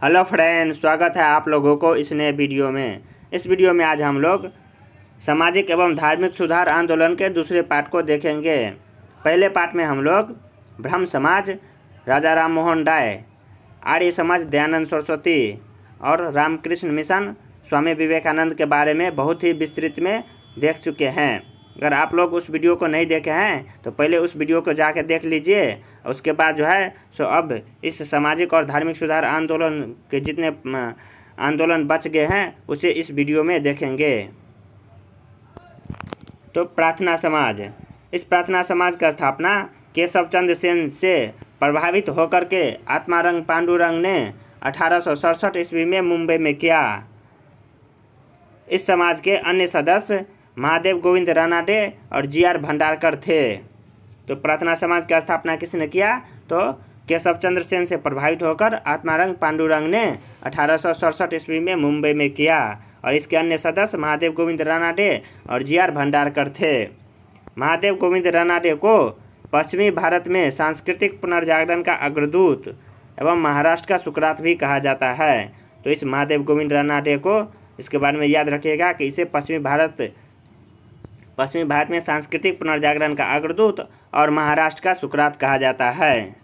Hello friend, स्वागत है आप लोगों को इस नए वीडियो में। इस वीडियो में आज हम लोग सामाजिक एवं धार्मिक सुधार आंदोलन के दूसरे पार्ट को देखेंगे। पहले पार्ट में हम लोग ब्रह्म समाज, राजा राम मोहन राय, आर्य समाज दयानंद सरस्वती और रामकृष्ण मिशन स्वामी विवेकानंद के बारे में बहुत ही विस्तृत में देख चुके हैं। अगर आप लोग उस वीडियो को नहीं देखे हैं तो पहले उस वीडियो को जाके देख लीजिए। उसके बाद जो है सो अब इस सामाजिक और धार्मिक सुधार आंदोलन के जितने आंदोलन बच गए हैं उसे इस वीडियो में देखेंगे। तो प्रार्थना समाज, इस प्रार्थना समाज का स्थापना केशव चंद्र सेन से प्रभावित होकर के आत्मारंग पांडुरंग ने 1867 ईस्वी में मुंबई में किया। इस समाज के अन्य सदस्य महादेव गोविंद रानाडे और जी.आर. भंडारकर थे। तो प्रार्थना समाज की स्थापना किसने किया? तो केशव चंद्र सेन से प्रभावित होकर आत्मारंग पांडुरंग ने 1867 ईस्वी में मुंबई में किया और इसके अन्य सदस्य महादेव गोविंद रानाडे और जी.आर. भंडारकर थे। महादेव गोविंद रानाडे को पश्चिमी भारत में सांस्कृतिक पुनर्जागरण का अग्रदूत एवं महाराष्ट्र का सुकरात भी कहा जाता है। तो इस महादेव गोविंद रानाडे को इसके बारे में याद रखिएगा कि इसे पश्चिमी भारत में सांस्कृतिक पुनर्जागरण का अग्रदूत और महाराष्ट्र का सुकरात कहा जाता है।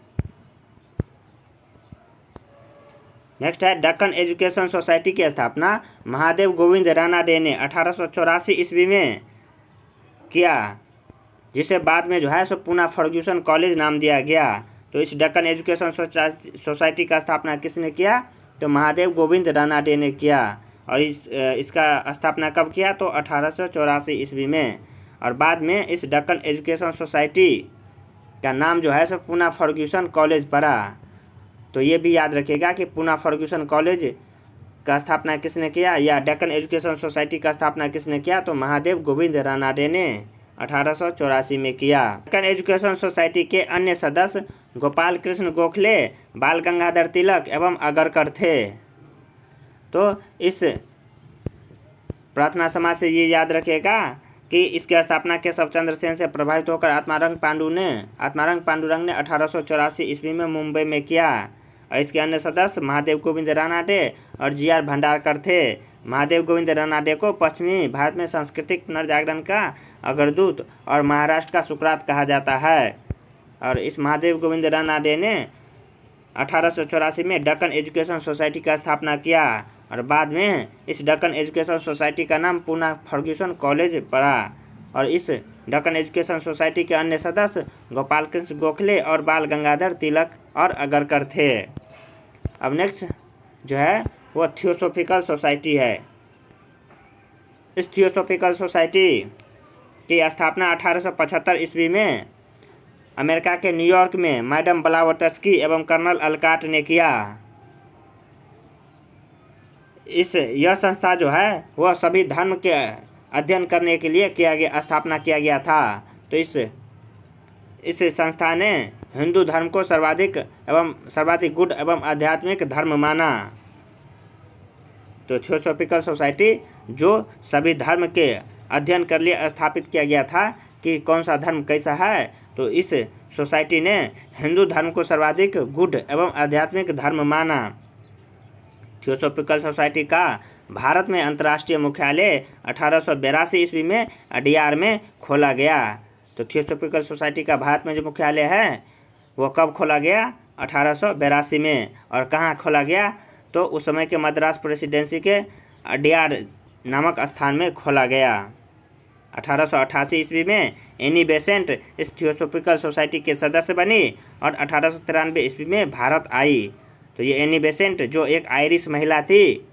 नेक्स्ट है दक्कन एजुकेशन सोसाइटी की स्थापना महादेव गोविंद रानाडे ने 1884 ईस्वी में किया, जिसे बाद में जो है सो पूना फर्ग्यूसन कॉलेज नाम दिया गया। तो इस दक्कन एजुकेशन सोसाइटी का स्थापना किसने किया? तो महादेव गोविंद रानाडे ने किया और इसका स्थापना कब किया? तो 1884 ईस्वी में। और बाद में इस दक्कन एजुकेशन सोसाइटी का नाम जो है सो पूना फर्ग्यूसन कॉलेज पड़ा। तो ये भी याद रखिएगा कि पूना फर्ग्यूसन कॉलेज का स्थापना किसने किया या दक्कन एजुकेशन सोसाइटी का स्थापना किसने किया? तो महादेव गोविंद रानाडे ने 1884 में किया। दक्कन एजुकेशन सोसाइटी के अन्य सदस्य गोपाल कृष्ण गोखले, बाल गंगाधर तिलक एवं अगरकर थे। तो इस प्रार्थना समाज से ये याद रखिएगा कि इसकी स्थापना केशव चंद्र सेन से प्रभावित होकर आत्मारंग पांडुरंग ने 1884 ईस्वी में मुंबई में किया और इसके अन्य सदस्य महादेव गोविंद रानाडे और जी.आर. भंडारकर थे। महादेव गोविंद रानाडे को पश्चिमी भारत में सांस्कृतिक पुनर्जागरण का अग्रदूत और महाराष्ट्र का सुकरात कहा जाता है। और इस महादेव गोविंद रानाडे ने 1884 में दक्कन एजुकेशन सोसाइटी का स्थापना किया और बाद में इस दक्कन एजुकेशन सोसाइटी का नाम पूना फर्ग्यूसन कॉलेज पड़ा। और इस दक्कन एजुकेशन सोसाइटी के अन्य सदस्य गोपाल कृष्ण गोखले और बाल गंगाधर तिलक और अगरकर थे। अब नेक्स्ट जो है वो थियोसॉफिकल सोसाइटी है। इस थियोसॉफिकल सोसाइटी की स्थापना 1875 ईस्वी में अमेरिका के न्यूयॉर्क में मैडम ब्लावटस्की एवं कर्नल अलकाट ने किया। यह संस्था जो है वह सभी धर्म के अध्ययन करने के लिए स्थापना किया गया था। तो इस संस्था ने हिंदू धर्म को सर्वाधिक गुड एवं आध्यात्मिक धर्म माना। तो थियोसॉफिकल सोसाइटी जो सभी धर्म के अध्ययन कर लिए स्थापित किया गया था कि कौन सा धर्म कैसा है। तो इस सोसाइटी ने हिंदू धर्म को सर्वाधिक गुड एवं आध्यात्मिक धर्म माना। थियोसॉफिकल सोसाइटी का भारत में अंतर्राष्ट्रीय मुख्यालय 1882 ईस्वी में अडियार में खोला गया। तो थियोसॉफिकल सोसाइटी का भारत में जो मुख्यालय है वो कब खोला गया? 1882 में। और कहाँ खोला गया? तो उस समय के मद्रास प्रेसिडेंसी के अडियार नामक स्थान में खोला गया। 1888 ईस्वी में एनी बेसेंट इस थियोसॉफिकल सोसाइटी के सदस्य बनी और 1893 ईस्वी में भारत आई। तो ये एनी बेसेंट जो एक आयरिश महिला थी,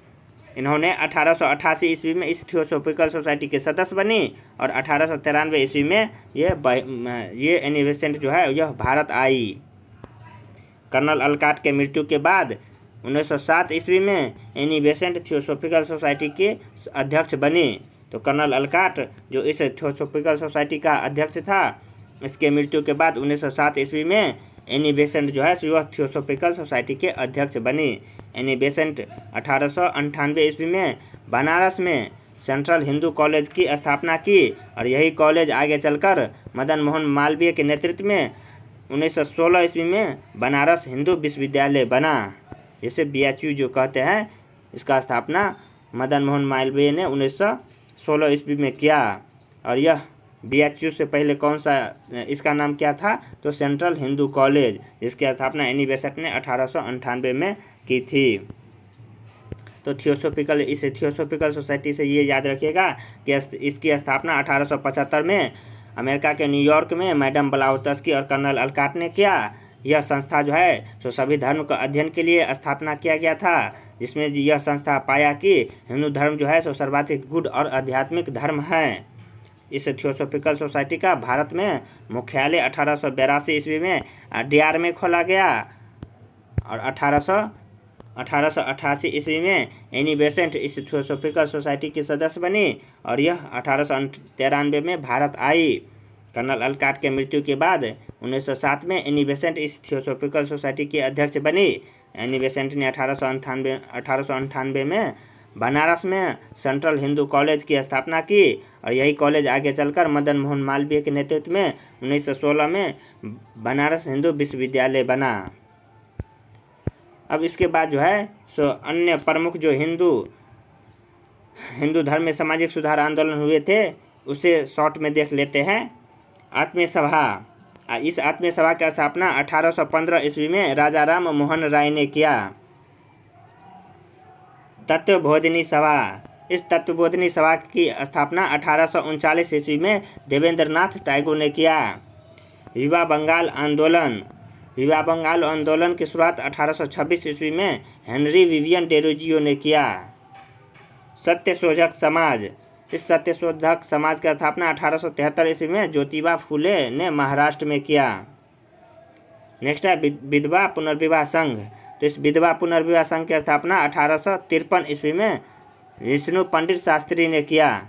इन्होंने 1888 ईस्वी में इस थियोसॉफिकल सोसाइटी के सदस्य बनी और 1893 ईस्वी में ये एनी बेसेंट जो है यह भारत आई। कर्नल अलकाट के मृत्यु के बाद 1907 ईस्वी में एनी बेसेंट थियोसॉफिकल सोसाइटी के अध्यक्ष बनी। तो कर्नल अलकाट जो इस थियोसॉफिकल सोसाइटी का अध्यक्ष था, इसके मृत्यु के बाद 1907 ईस्वी में एनी बेसेंट जो है वह थियोसॉफिकल सोसाइटी के अध्यक्ष बनी। एनी बेसेंट 1898 ईस्वी में बनारस में सेंट्रल हिंदू कॉलेज की स्थापना की और यही कॉलेज आगे चलकर मदन मोहन मालवीय के नेतृत्व में 1916 ईस्वी में बनारस हिंदू विश्वविद्यालय बना। जिसे BHU जो कहते हैं, इसका स्थापना मदन मोहन मालवीय ने 1916 ईस्वी में किया। और यह BHU से पहले कौन सा, इसका नाम क्या था, तो सेंट्रल हिंदू कॉलेज, जिसकी स्थापना एनी बेसेंट ने 1898 में की थी। तो इस थियोसॉफिकल सोसाइटी से ये याद रखिएगा कि इसकी स्थापना 1875 में अमेरिका के न्यूयॉर्क में मैडम ब्लाउटस्की और कर्नल अलकाट ने किया। यह संस्था जो है सो सभी धर्म का अध्ययन के लिए स्थापना किया गया था, जिसमें यह संस्था पाया कि हिंदू धर्म जो है सो सर्वाधिक गुड और आध्यात्मिक धर्म है। इस थियोसॉफिकल सोसाइटी का भारत में मुख्यालय 1882 ईस्वी में DR में खोला गया और 1888 ईस्वी में एनी बेसेंट इस थियोसॉफिकल सोसाइटी की सदस्य बनी और यह 1893 में भारत आई। कर्नल अलकाट के मृत्यु के बाद 1907 में एनी बेसेंट इस थियोसॉफिकल सोसाइटी की अध्यक्ष बनी। एनी बेसेंट ने 1898 में बनारस में सेंट्रल हिंदू कॉलेज की स्थापना की और यही कॉलेज आगे चलकर मदन मोहन मालवीय के नेतृत्व में 1916 में बनारस हिंदू विश्वविद्यालय बना। अब इसके बाद जो है सो अन्य प्रमुख जो हिंदू धर्म में सामाजिक सुधार आंदोलन हुए थे उसे शॉर्ट में देख लेते हैं। आत्मीय सभा, इस आत्मीय सभा की स्थापना 1815 ईस्वी में राजा राम मोहन राय ने किया। तत्वबोधिनी सभा, इस तत्वबोधिनी सभा की स्थापना 1839 ईस्वी में देवेंद्र नाथ टैगोर ने किया। विवाह बंगाल आंदोलन की शुरुआत 1826 ईस्वी में हेनरी विवियन डेरोजियो ने किया। सत्यशोधक समाज, इस सत्यशोधक समाज की स्थापना 1873 ईस्वी में ज्योतिबा फूले ने महाराष्ट्र में किया। नेक्स्ट है विधवा पुनर्विवाह संघ, तो इस विधवा पुनर्विवाह संघ की स्थापना 1853 ईस्वी में विष्णु पंडित शास्त्री ने किया।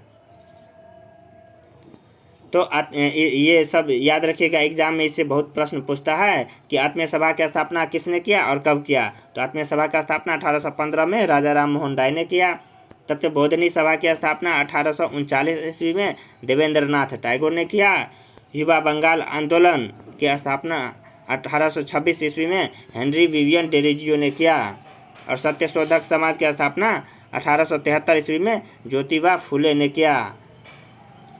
तो ये सब याद रखिएगा, एग्जाम में इससे बहुत प्रश्न पूछता है कि आत्मीय सभा की स्थापना किसने किया और कब किया। तो आत्मीय सभा की स्थापना 1815 में राजा राम मोहन राय ने किया। तत्वबोधिनी सभा की स्थापना 1839 ईस्वी में देवेंद्र नाथ टैगोर ने किया। युवा बंगाल आंदोलन की स्थापना 1826 ईस्वी में हेनरी विवियन डेरोजियो ने किया और सत्यशोधक समाज की स्थापना 1873 ईस्वी में ज्योतिबा फूले ने किया।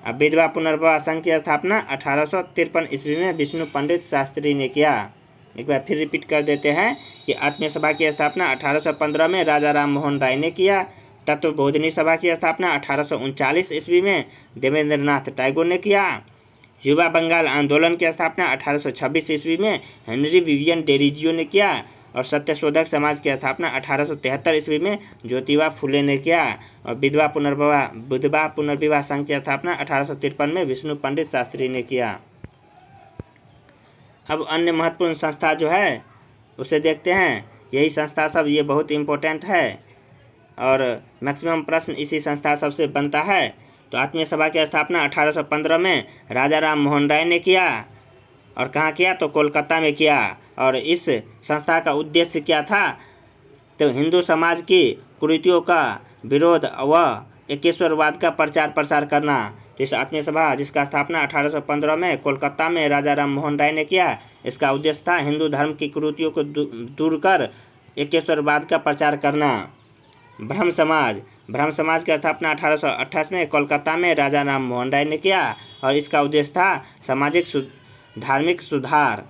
अब विधवा पुनर्विवाह संघ की स्थापना 1853 ईस्वी में विष्णु पंडित शास्त्री ने किया। एक बार फिर रिपीट कर देते हैं कि आत्मीय सभा की स्थापना 1815 में राजा राम मोहन राय ने किया। तत्वबोधिनी सभा की स्थापना 1839 ईस्वी में देवेंद्र नाथ टैगोर ने किया। युवा बंगाल आंदोलन की स्थापना 1826 ईस्वी में हेनरी विवियन डेरोजियो ने किया और सत्यशोधक समाज की स्थापना 1873 ईस्वी में ज्योतिबा फूले ने किया और विधवा पुनर्विवाह संघ की स्थापना 1853 में विष्णु पंडित शास्त्री ने किया। अब अन्य महत्वपूर्ण संस्था जो है उसे देखते हैं। यही संस्था सब ये बहुत इम्पोर्टेंट है और मैक्सिमम प्रश्न इसी संस्था सबसे बनता है। तो आत्मीय सभा की स्थापना 1815 में राजा राम मोहन राय ने किया और कहाँ किया, तो कोलकाता में किया। और इस संस्था का उद्देश्य क्या था, तो हिंदू समाज की कुरीतियों का विरोध व एकेश्वरवाद का प्रचार प्रसार करना। तो इस आत्मीय सभा जिसका स्थापना 1815 में कोलकाता में राजा राम मोहन राय ने किया, इसका उद्देश्य था हिंदू धर्म की कुरीतियों को दूर कर एकेश्वरवाद का प्रचार करना। ब्रह्म समाज की स्थापना 1828 में कोलकाता में राजा राम मोहन राय ने किया और इसका उद्देश्य था सामाजिक धार्मिक सुधार,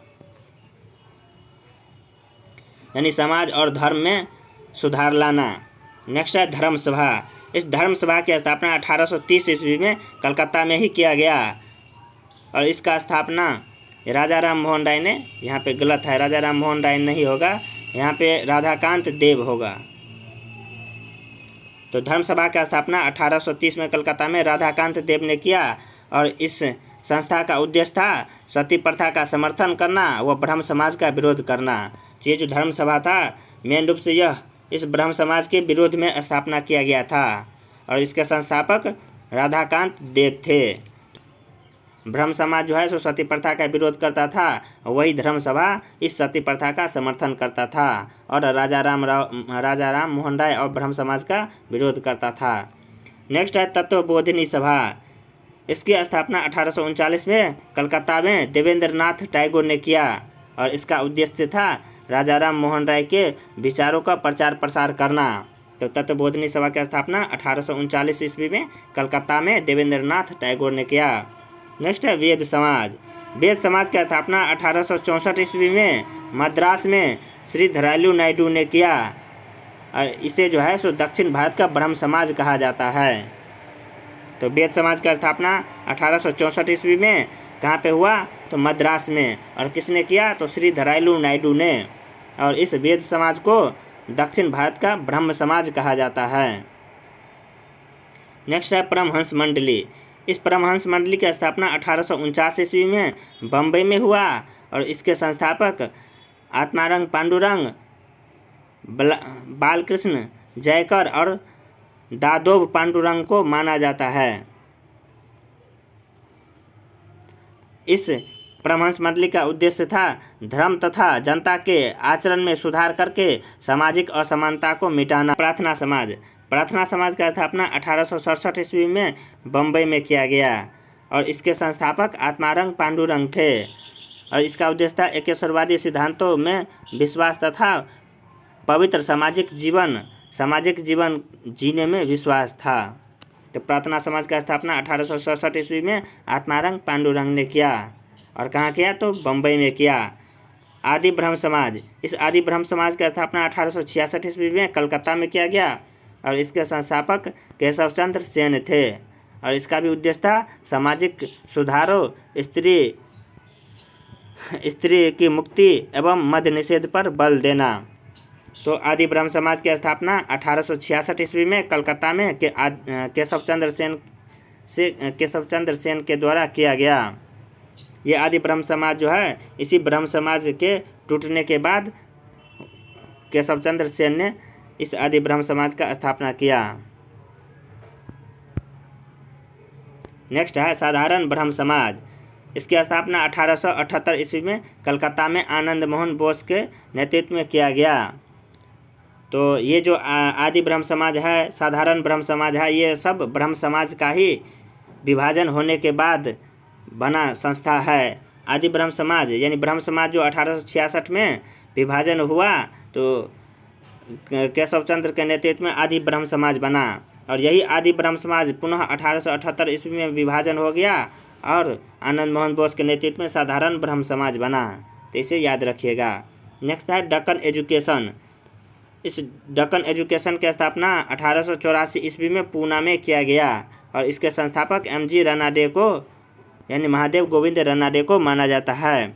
यानी समाज और धर्म में सुधार लाना। नेक्स्ट है धर्म सभा। इस धर्म सभा की स्थापना 1830 ईस्वी में कलकत्ता में ही किया गया और इसका स्थापना राजा राम मोहन राय ने, यहाँ पे गलत है, राजा राम मोहन राय नहीं होगा, यहाँ पे राधाकांत देव होगा। तो धर्म सभा की स्थापना 1830 में कलकत्ता में राधाकांत देव ने किया और इस संस्था का उद्देश्य था सती प्रथा का समर्थन करना व ब्रह्म समाज का विरोध करना। तो ये जो धर्म सभा था मेन रूप से यह इस ब्रह्म समाज के विरोध में स्थापना किया गया था और इसके संस्थापक राधाकांत देव थे। ब्रह्म समाज जो है सो सती प्रथा का विरोध करता था, वही धर्म सभा इस सती प्रथा का समर्थन करता था और राजा राम मोहन राय और ब्रह्म समाज का विरोध करता था। नेक्स्ट है तत्वबोधिनी सभा। इसकी स्थापना 1839 में कलकत्ता में देवेंद्र नाथ टैगोर ने किया और इसका उद्देश्य था राजा राम मोहन राय के विचारों का प्रचार प्रसार करना। तो तत्वबोधिनी सभा की स्थापना 1839 ईस्वी में कलकत्ता में देवेंद्रनाथ टैगोर ने किया। नेक्स्ट है वेद समाज। वेद समाज की स्थापना 1864 ईस्वी में मद्रास में श्री धरायलु नायडू ने किया और इसे जो है सो दक्षिण भारत का ब्रह्म समाज कहा जाता है। तो वेद समाज की स्थापना 1864 ईस्वी में कहाँ पे हुआ, तो मद्रास में, और किसने किया, तो श्री धरायलु नायडू ने। और इस वेद समाज को दक्षिण भारत का ब्रह्म समाज कहा जाता है। नेक्स्ट है परमहंस मंडली। इस परमहंस मंडली की स्थापना 1849 ईस्वी में बम्बई में हुआ और इसके संस्थापक आत्मारंग पांडुरंग, बालकृष्ण जयकर और दादोब पांडुरंग को माना जाता है। इस परमहंस मंडली का उद्देश्य था धर्म तथा जनता के आचरण में सुधार करके सामाजिक असमानता को मिटाना। प्रार्थना समाज। प्रार्थना समाज का स्थापना 1867 ईस्वी में बम्बई में किया गया और इसके संस्थापक आत्मारंग पांडुरंग थे और इसका उद्देश्य था एकेश्वरवादी सिद्धांतों में विश्वास तथा पवित्र सामाजिक जीवन जीने में विश्वास था। तो प्रार्थना समाज का स्थापना 1867 ईस्वी में आत्मारंग पांडुरंग ने किया और कहाँ किया, तो बम्बई में किया। आदि ब्रह्म समाज। इस आदि ब्रह्म समाज की स्थापना 1866 ईस्वी में कलकत्ता में किया गया और इसके संस्थापक केशव चंद्र सेन थे और इसका भी उद्देश्य था सामाजिक सुधारों, स्त्री की मुक्ति एवं मद्य निषेध पर बल देना। तो आदि ब्रह्म समाज की स्थापना 1866 ईस्वी में कलकत्ता में केशव चंद्र सेन के द्वारा किया गया। ये आदि ब्रह्म समाज जो है, इसी ब्रह्म समाज के टूटने के बाद केशव चंद्र सेन ने इस आदि ब्रह्म समाज का स्थापना किया। नेक्स्ट है साधारण ब्रह्म समाज। इसकी स्थापना 1878 ईस्वी में कलकत्ता में आनंद मोहन बोस के नेतृत्व में किया गया। तो ये जो आदि ब्रह्म समाज है, साधारण ब्रह्म समाज है, ये सब ब्रह्म समाज का ही विभाजन होने के बाद बना संस्था है। आदि ब्रह्म समाज यानी ब्रह्म समाज जो 1866 में विभाजन हुआ तो केशव चंद्र के नेतृत्व में आदि ब्रह्म समाज बना और यही आदि ब्रह्म समाज पुनः 1878 ईस्वी में विभाजन हो गया और आनंद मोहन बोस के नेतृत्व में साधारण ब्रह्म समाज बना। तो इसे याद रखिएगा। नेक्स्ट है दक्कन एजुकेशन। इस दक्कन एजुकेशन की स्थापना 1884 ईस्वी में पूना में किया गया और इसके संस्थापक MG रानाडे को यानी महादेव गोविंद रानाडे को माना जाता है।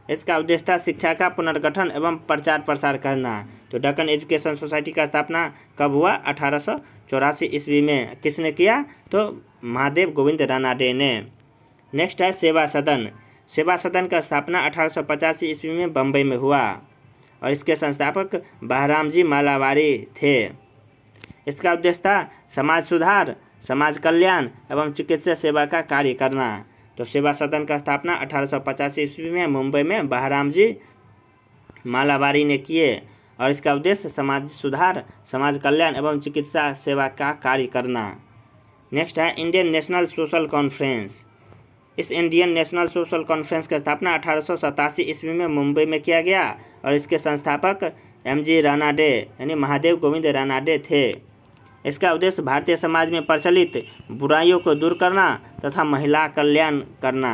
इसका उद्देश्य था शिक्षा का पुनर्गठन एवं प्रचार प्रसार करना। तो दक्कन एजुकेशन सोसाइटी का स्थापना कब हुआ, 1884 ईस्वी में। किसने किया, तो महादेव गोविंद रानाडे ने। नेक्स्ट है सेवा सदन। सेवा सदन का स्थापना 1885 ईस्वी में बम्बई में हुआ और इसके संस्थापक बहराम जी मालावारी थे। इसका उद्देश्य था समाज सुधार, समाज कल्याण एवं चिकित्सा सेवा का कार्य करना। तो सेवा सदन का स्थापना 1885 ईस्वी में मुंबई में बहराम जी मालावारी ने किए और इसका उद्देश्य समाज सुधार, समाज कल्याण एवं चिकित्सा सेवा का कार्य करना। नेक्स्ट है इंडियन नेशनल सोशल कॉन्फ्रेंस। इस इंडियन नेशनल सोशल कॉन्फ्रेंस की स्थापना 1887 ईस्वी में मुंबई में किया गया और इसके संस्थापक MG रानाडे यानी महादेव गोविंद रानाडे थे। इसका उद्देश्य भारतीय समाज में प्रचलित बुराइयों को दूर करना तथा महिला कल्याण करना।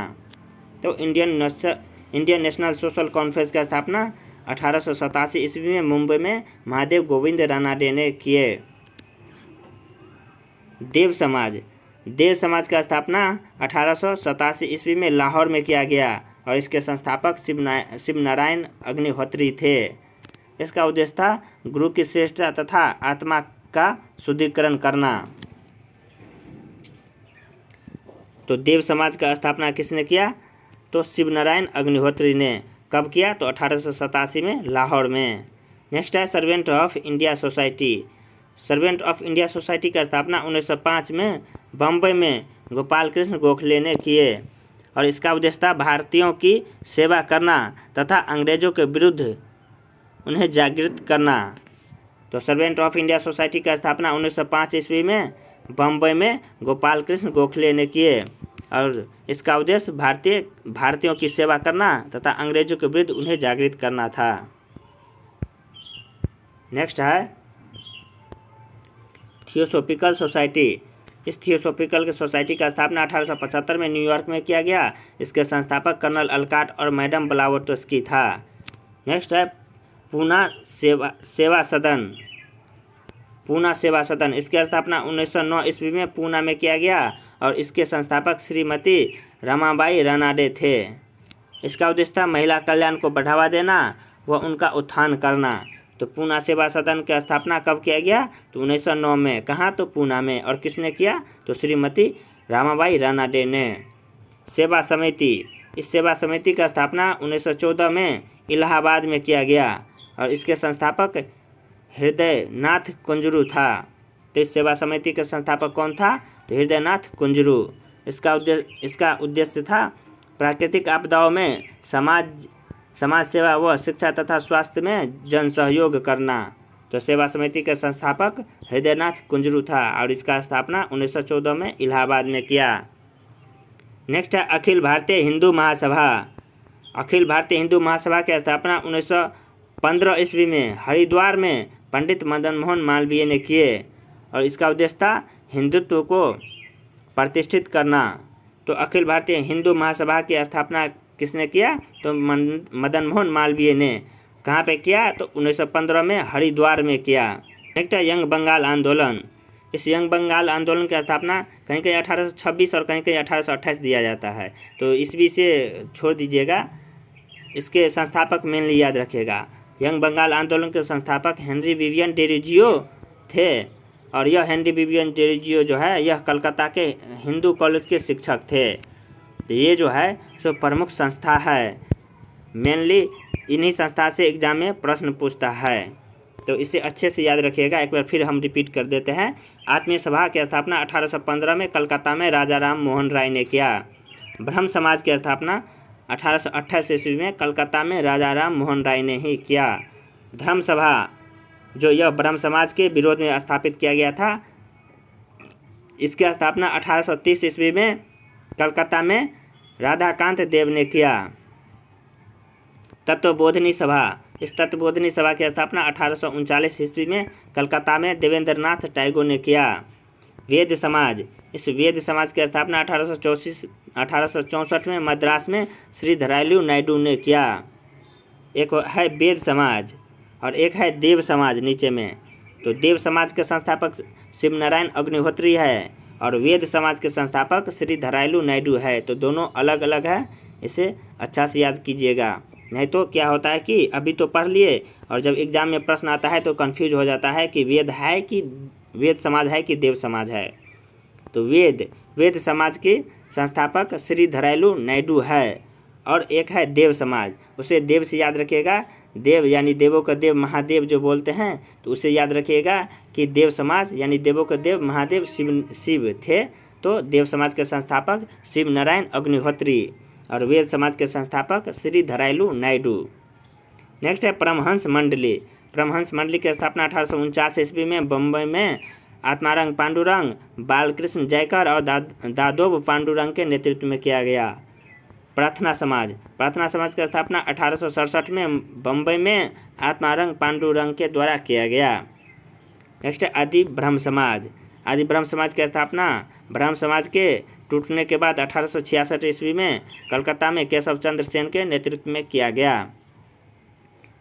तो इंडियन नेशनल सोशल कॉन्फ्रेंस की स्थापना 1887 ईस्वी में मुंबई में महादेव गोविंद रानाडे ने किए। देव समाज का स्थापना 1887 ईस्वी में लाहौर में किया गया और इसके संस्थापक शिव नारायण अग्निहोत्री थे। इसका उद्देश्य था गुरु की श्रेष्ठता तथा आत्मा का शुद्धिकरण करना। तो देव समाज का स्थापना किसने किया, तो शिव नारायण अग्निहोत्री ने। कब किया, तो 1887 में लाहौर में। नेक्स्ट है servant of India society. Servant of India society का स्थापना 1905 में बम्बई में गोपाल कृष्ण गोखले ने किए और इसका उद्देश्य था भारतीयों की सेवा करना तथा अंग्रेजों के विरुद्ध उन्हें जागृत करना। तो सर्वेंट ऑफ इंडिया सोसाइटी का स्थापना 1905 ईस्वी में बम्बई में गोपाल कृष्ण गोखले ने किए और इसका उद्देश्य भारतीयों की सेवा करना तथा अंग्रेजों के विरुद्ध उन्हें जागृत करना था। नेक्स्ट है थियोसोफिकल सोसाइटी। इस थियोसोफिकल सोसाइटी का स्थापना 1875 में न्यूयॉर्क में किया गया। इसके संस्थापक कर्नल अल्काट और मैडम ब्लावोटस्की था। नेक्स्ट है पूना सेवा सदन। पूना सेवा सदन, इसकी स्थापना 1909 ईस्वी में पूना में किया गया और इसके संस्थापक श्रीमती रमाबाई रानाडे थे। इसका उद्देश्य था महिला कल्याण को बढ़ावा देना व उनका उत्थान करना। तो पूना सेवा सदन की स्थापना कब किया गया? तो 1909 में। कहाँ? तो पूना में। और किसने किया? तो श्रीमती रमाबाई रानाडे ने। सेवा समिति, इस सेवा समिति का स्थापना 1914 में इलाहाबाद में किया गया और इसके संस्थापक हृदयनाथ कुंजरू था। तो इस सेवा समिति के संस्थापक कौन था? तो हृदयनाथ कुंजरू। इसका उद्देश्य था प्राकृतिक आपदाओं में समाज सेवा व शिक्षा तथा स्वास्थ्य में जन सहयोग करना। तो सेवा समिति के संस्थापक हृदयनाथ कुंजरू था और इसका स्थापना 1914 में इलाहाबाद में किया। नेक्स्ट है अखिल भारतीय हिंदू महासभा। अखिल भारतीय हिंदू महासभा की स्थापना 1915 ईस्वी में हरिद्वार में पंडित मदन मोहन मालवीय ने किए और इसका उद्देश्य था हिंदुत्व को प्रतिष्ठित करना। तो अखिल भारतीय हिंदू महासभा की स्थापना किसने किया? तो मदन मोहन मालवीय ने। कहाँ पे किया? तो 1915 में हरिद्वार में किया। नेक्स्ट है यंग बंगाल आंदोलन। इस यंग बंगाल आंदोलन की स्थापना कहीं कहीं 1826 और कहीं कहीं 1828 दिया जाता है, तो ईस्वी से छोड़ दीजिएगा। इसके संस्थापक मेनली याद रखिएगा। यंग बंगाल आंदोलन के संस्थापक हेनरी विवियन डेरोजियो थे और यह हेनरी विवियन डेरोजियो जो है यह कलकत्ता के हिंदू कॉलेज के शिक्षक थे। तो ये जो है सो प्रमुख संस्था है, मेनली इन्हीं संस्था से एग्जाम में प्रश्न पूछता है, तो इसे अच्छे से याद रखिएगा। एक बार फिर हम रिपीट कर देते हैं। आत्मीय सभा की स्थापना 1815 में कलकत्ता में राजा राम मोहन राय ने किया। ब्रह्म समाज की स्थापना 1828 ईस्वी में कलकत्ता में राजा राम मोहन राय ने ही किया। धर्म सभा जो यह ब्रह्म समाज के विरोध में स्थापित किया गया था, इसकी स्थापना 1830 ईस्वी में कलकत्ता में राधाकांत देव ने किया। तत्वबोधिनी सभा, इस तत्वबोधिनी सभा की स्थापना 1839 ईस्वी में कलकत्ता में देवेंद्रनाथ टैगोर ने किया। वेद समाज, इस वेद समाज की स्थापना 1864 में मद्रास में श्री धरायलु नायडू ने किया। एक है वेद समाज और एक है देव समाज नीचे में। तो देव समाज के संस्थापक शिवनारायण अग्निहोत्री है और वेद समाज के संस्थापक श्री धरायलु नायडू है। तो दोनों अलग अलग है, इसे अच्छा से याद कीजिएगा, नहीं तो क्या होता है कि अभी तो पढ़ लिए और जब एग्जाम में प्रश्न आता है तो कंफ्यूज हो जाता है कि वेद समाज है कि देव समाज है। तो वेद समाज के संस्थापक श्री धरायलु नायडू है और एक है देव समाज, उसे देव से याद रखिएगा। देव यानी देवों का देव महादेव जो बोलते हैं, तो उसे याद रखिएगा कि देव समाज यानी देवों का देव महादेव शिव थे। तो देव समाज के संस्थापक शिव नारायण अग्निहोत्री और वेद समाज के संस्थापक श्री धरायलु नायडू। नेक्स्ट है परमहंस मंडली। परमहंस मंडली की स्थापना 1849 ईस्वी में बम्बई में आत्मारंग पांडुरंग, बालकृष्ण जयकर और दादोब पांडुरंग के नेतृत्व में किया गया। प्रार्थना समाज की स्थापना 1867 में बम्बई में आत्मारंग पांडुरंग के द्वारा किया गया। नेक्स्ट है आदि ब्रह्म समाज। आदि ब्रह्म समाज की स्थापना ब्रह्म समाज के टूटने के बाद 1866 ईस्वी में कलकत्ता में केशव चंद्र सेन के नेतृत्व में किया गया।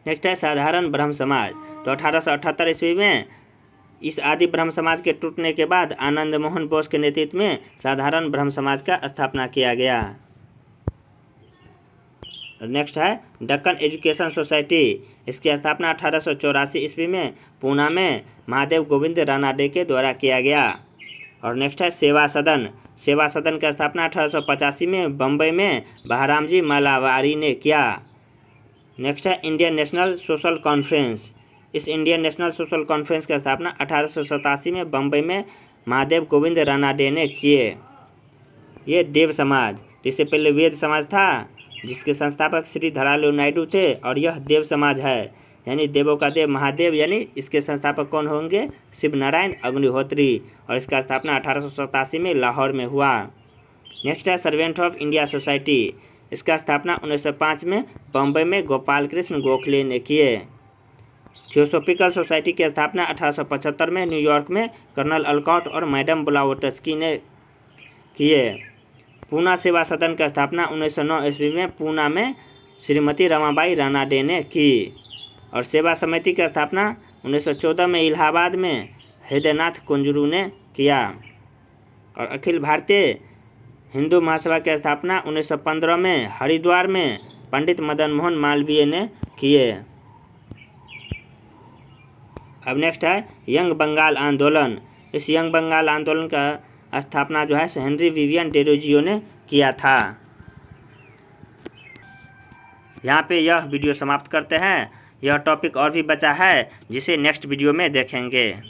नेक्स्ट है साधारण ब्रह्म समाज। तो 1878 ईस्वी में इस आदि ब्रह्म समाज के टूटने के बाद आनंद मोहन बोस के नेतृत्व में साधारण ब्रह्म समाज का स्थापना किया गया। नेक्स्ट है दक्कन एजुकेशन सोसाइटी। इसकी स्थापना 1884 ईस्वी में पूना में महादेव गोविंद रानाडे के द्वारा किया गया। और नेक्स्ट है सेवा सदन की स्थापना 1885 में बम्बई में बहरामजी मालावारी ने किया। नेक्स्ट है इंडियन नेशनल सोशल कॉन्फ्रेंस। इस इंडियन नेशनल सोशल कॉन्फ्रेंस की स्थापना 1887 में बम्बई में महादेव गोविंद रानाडे ने किए। ये देव समाज, इससे पहले वेद समाज था जिसके संस्थापक श्री धरायलु नायडू थे और यह देव समाज है यानी देवों का देव महादेव, यानी इसके संस्थापक कौन होंगे? शिव नारायण अग्निहोत्री और इसका स्थापना 1887 में लाहौर में हुआ। नेक्स्ट है सर्वेंट ऑफ इंडिया सोसाइटी। इसका स्थापना 1905 में बम्बई में गोपाल कृष्ण गोखले ने किए। थियोसॉफिकल सोसाइटी की स्थापना 1875 में न्यूयॉर्क में कर्नल अलकॉट और मैडम ब्लावोट्स्की ने किए। पूना सेवा सदन की स्थापना 1909 ईस्वी में पूना में श्रीमती रमाबाई रानाडे ने की। और सेवा समिति की स्थापना 1914 में इलाहाबाद में हृदयनाथ कुंजरू ने किया। और अखिल भारतीय हिंदू महासभा की स्थापना 1915 में हरिद्वार में पंडित मदन मोहन मालवीय ने किए। अब नेक्स्ट है यंग बंगाल आंदोलन। इस यंग बंगाल आंदोलन का स्थापना जो है हेनरी विवियन डेरोजियो ने किया था। यहाँ पे यह वीडियो समाप्त करते हैं। यह टॉपिक और भी बचा है जिसे नेक्स्ट वीडियो में देखेंगे।